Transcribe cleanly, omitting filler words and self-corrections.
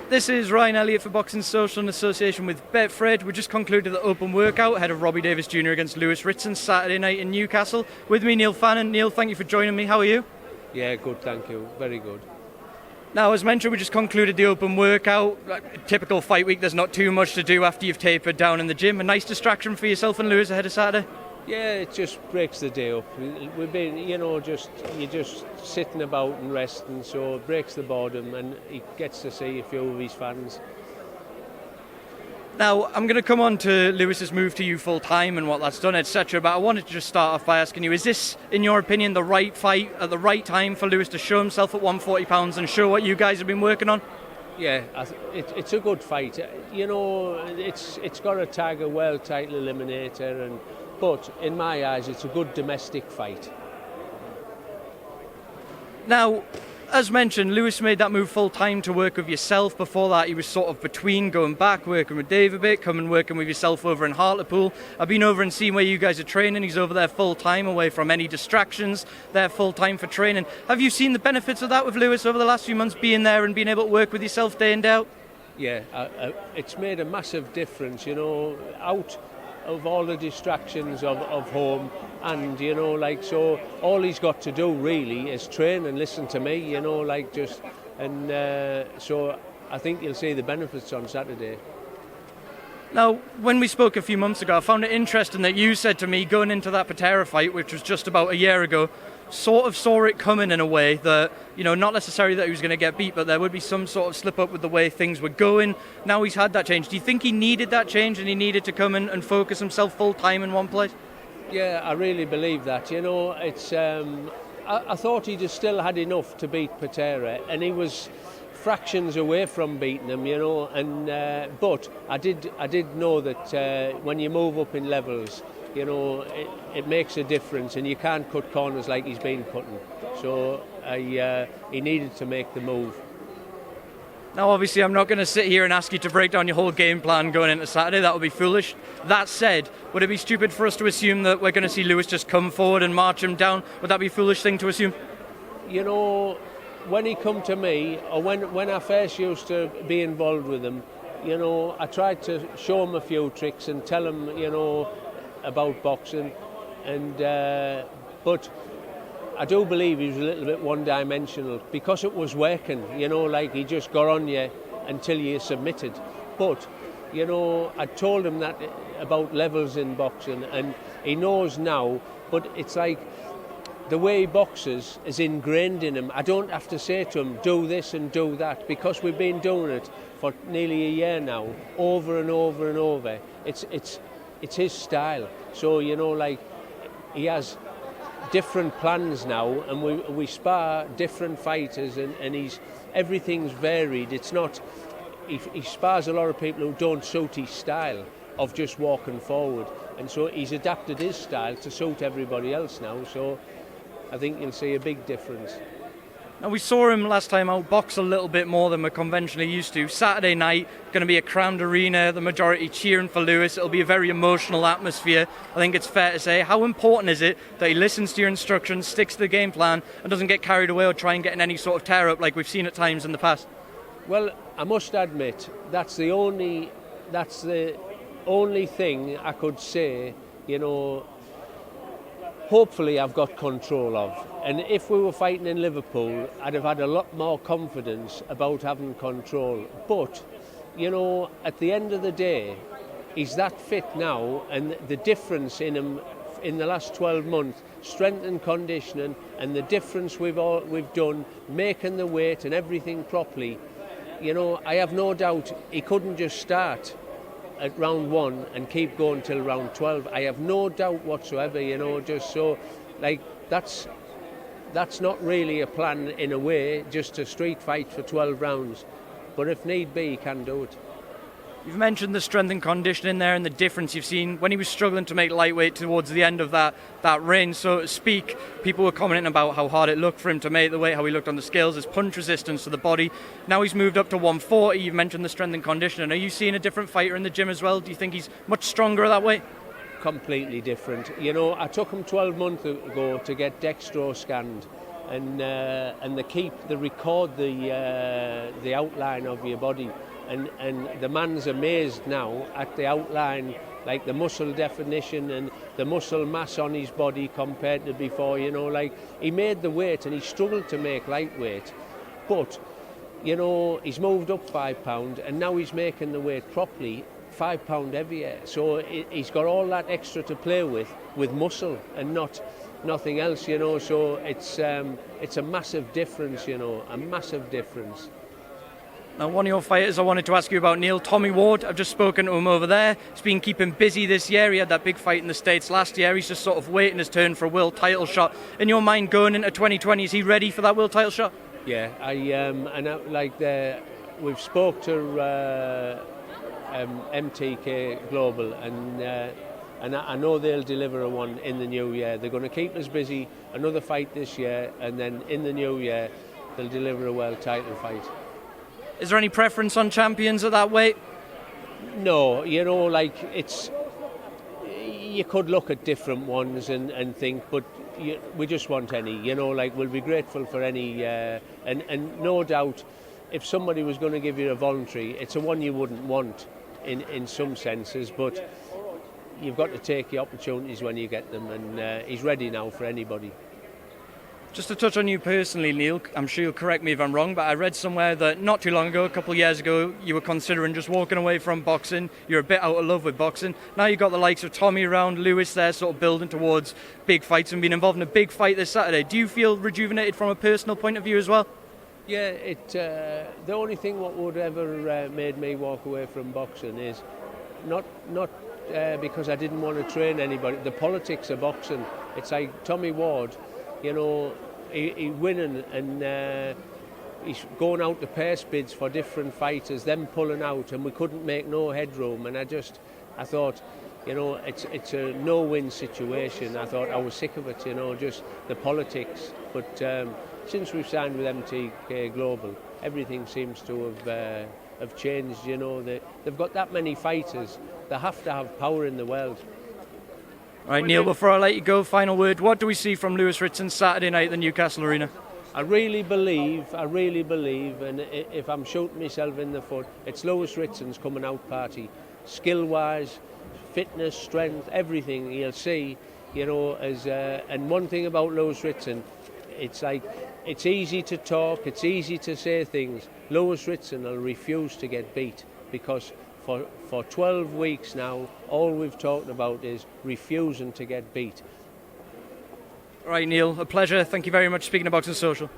This is Ryan Elliott for Boxing Social in association with Betfred. We just concluded the open workout ahead of Robbie Davies Jr. against Jr-Ritson Saturday night in Newcastle. With me, Neil Fannan. Neil, thank you for joining me. How are you? Yeah, good, thank you. Very good. Now, as mentioned, we just concluded the open workout. Typical fight week, there's not too much to do after you've tapered down in the gym. A nice distraction for yourself and Lewis ahead of Saturday? Yeah, it just breaks the day up. We've been, you're just sitting about and resting, so it breaks the boredom and he gets to see a few of his fans. Now, I'm going to come on to Lewis's move to you full time and what that's done, etc. But I wanted to just start off by asking you, is this, in your opinion, the right fight at the right time for Lewis to show himself at 140 pounds and show what you guys have been working on? Yeah, it's a good fight. It's got a tag a world title eliminator, but in my eyes, it's a good domestic fight. Now, as mentioned, Lewis made that move full time to work with yourself. Before that, he was sort of between going back, working with Dave a bit, coming working with yourself over in Hartlepool. I've been over and seen where you guys are training. He's over there full time, away from any distractions. There full time for training. Have you seen the benefits of that with Lewis over the last few months, being there and being able to work with yourself day in, day out? Yeah, it's made a massive difference, out of all the distractions of home, and so all he's got to do really is train and listen to me, so I think you'll see the benefits on Saturday. Now, when we spoke a few months ago, I found it interesting that you said to me going into that Patera fight, which was just about a year ago, sort of saw it coming in a way that, not necessarily that he was going to get beat, but there would be some sort of slip up with the way things were going. Now he's had that change. Do you think he needed that change and he needed to come in and focus himself full time in one place? Yeah, I really believe that. It's I thought he just still had enough to beat Patera, and he was fractions away from beating him, but I did know that when you move up in levels, it makes a difference, and you can't cut corners like he's been cutting. So he needed to make the move. Now, obviously, I'm not going to sit here and ask you to break down your whole game plan going into Saturday. That would be foolish. That said, would it be stupid for us to assume that we're going to see Lewis just come forward and march him down? Would that be a foolish thing to assume? When he come to me, or when I first used to be involved with him, I tried to show him a few tricks and tell him, about boxing, but I do believe he was a little bit one-dimensional because it was working, he just got on you until you submitted. But, I told him that about levels in boxing, and he knows now, but it's like the way he boxes is ingrained in him. I don't have to say to him, do this and do that, because we've been doing it for nearly a year now, over and over and over. It's his style. So, he has different plans now, and we spar different fighters, and everything's varied. It's not, he spars a lot of people who don't suit his style of just walking forward, and so he's adapted his style to suit everybody else now, so I think you'll see a big difference. Now, we saw him last time out box a little bit more than we're conventionally used to. Saturday night, going to be a crammed arena, the majority cheering for Lewis. It'll be a very emotional atmosphere, I think it's fair to say. How important is it that he listens to your instructions, sticks to the game plan, and doesn't get carried away or try and get in any sort of tear-up like we've seen at times in the past? Well, I must admit, that's the only thing I could say, hopefully I've got control of. And if we were fighting in Liverpool, I'd have had a lot more confidence about having control. But, at the end of the day, he's that fit now, and the difference in him in the last 12 months, strength and conditioning, and the difference we've done, making the weight and everything properly, I have no doubt he couldn't just start at round 1 and keep going till round 12. I have no doubt whatsoever, just so, that's not really a plan in a way, just a street fight for 12 rounds. But if need be, he can do it. You've mentioned the strength and conditioning there and the difference you've seen when he was struggling to make lightweight towards the end of that reign, so to speak. People were commenting about how hard it looked for him to make the weight, how he looked on the scales, his punch resistance to the body. Now he's moved up to 140. You've mentioned the strength and conditioning. Are you seeing a different fighter in the gym as well? Do you think he's much stronger at that weight? Completely different. I took him 12 months ago to get dextro scanned, and they record the outline of your body, and the man's amazed now at the outline, like the muscle definition and the muscle mass on his body compared to before. Like he made the weight and he struggled to make lightweight, but he's moved up £5 and now he's making the weight properly £5 heavier. So he's got all that extra to play with muscle and nothing else. So it's a massive difference. A massive difference. Now, one of your fighters I wanted to ask you about, Neil, Tommy Ward. I've just spoken to him over there. He's been keeping busy this year. He had that big fight in the States last year. He's just sort of waiting his turn for a world title shot. In your mind, going into 2020, is he ready for that world title shot? Yeah, we've spoke to MTK Global, and I know they'll deliver a one in the new year. They're going to keep us busy, another fight this year, and then in the new year they'll deliver a world title fight. Is there any preference on champions at that weight? No, it's, you could look at different ones and think, but we just want any. We'll be grateful for any, and no doubt, if somebody was going to give you a voluntary, it's a one you wouldn't want in some senses, but you've got to take the opportunities when you get them, and he's ready now for anybody. Just to touch on you personally, Neil, I'm sure you'll correct me if I'm wrong, but I read somewhere that not too long ago, a couple of years ago, you were considering just walking away from boxing. You're a bit out of love with boxing. Now you've got the likes of Tommy around, Lewis there, sort of building towards big fights and being involved in a big fight this Saturday. Do you feel rejuvenated from a personal point of view as well? Yeah, the only thing what would ever made me walk away from boxing is not because I didn't want to train anybody. The politics of boxing. It's like Tommy Ward, he winning and he's going out to purse bids for different fighters, them pulling out, and we couldn't make no headroom. And I thought, it's a no-win situation. I thought I was sick of it, just the politics. But since we've signed with MTK Global, everything seems to have changed. They've got that many fighters. They have to have power in the world. All right, Neil, before I let you go, final word. What do we see from Lewis-Ritson Saturday night at the Newcastle Arena? I really believe, and if I'm shooting myself in the foot, it's Lewis-Ritson's coming out party. Skill-wise, fitness, strength, everything you'll see, and one thing about Lewis-Ritson, it's like, it's easy to talk, it's easy to say things. Lewis-Ritson will refuse to get beat because for 12 weeks now, all we've talked about is refusing to get beat. All right, Neil, a pleasure. Thank you very much for speaking to Boxing Social.